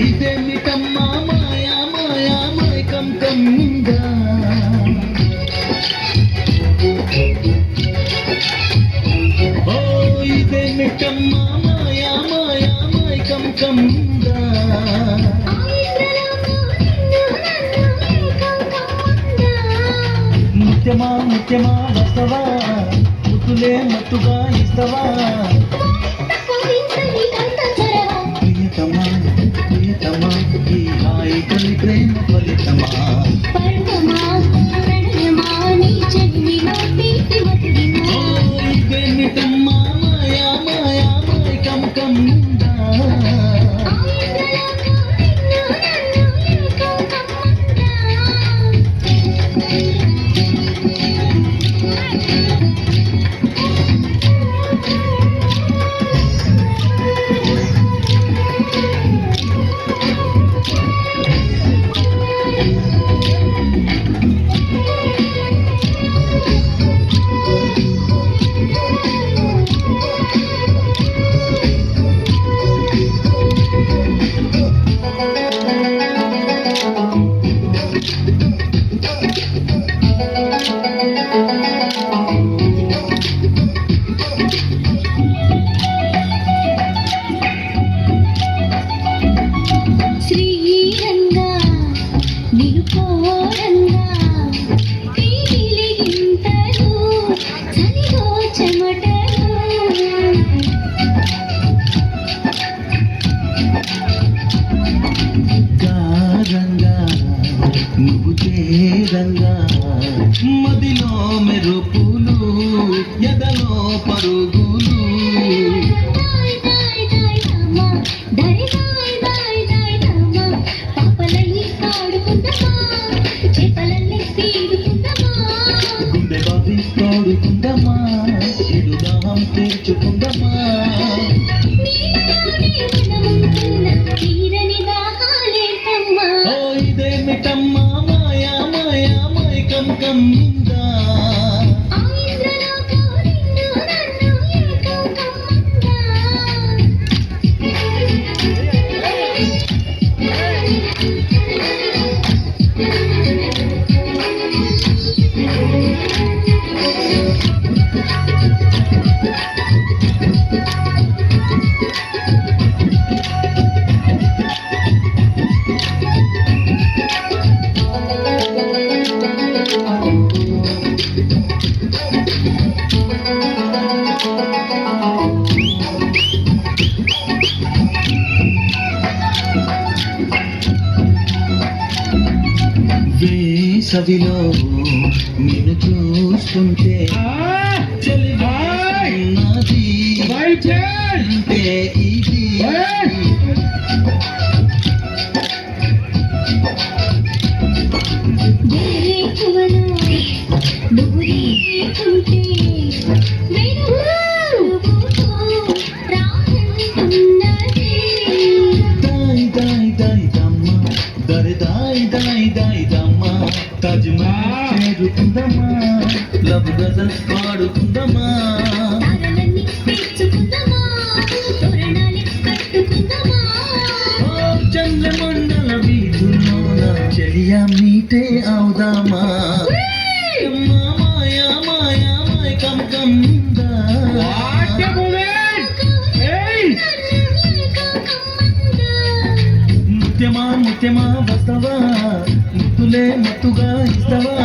ఇదేమిటమ్మా మాయా మాయా మైకం కమ్మిందా ఓ ఇదేమిటమ్మా మాయా మాయా మైకం కమ్మిందా ముత్యమా ముత్యమా వస్తవా ముతులే మత్తుగా ఇస్తవా ప్రియతమా ప్రియతమా ఈ హాయి తొలి ప్రేమ ఫలితమా ఇదేమిటమ్మా మాయా మాయా మైకం కమ్మిందా నువ్వు చేరంగా మదిలో మెరుపులు ఎదలో పరుగులు గుండె బావి తోడుకుందమా ఇడు దాహం తీర్చుకుందమా ఇదేమిటమ్మా మాయా మాయా మైకం కమ్మిందా వేసవిలో నిన్ను చూస్తుంటే చలివానది అంటే ఇది చేరుకుందమా లవ్ గజల్ పాడుకుందమా చంద్రమండల వీధుల్లోన చెలియా మీటే అవుదామా మాయా మాయా మైకం కమ్మిందా ముత్యమా ముత్యమా వస్తవా ముత్తులే మత్తుగా ఇస్తవా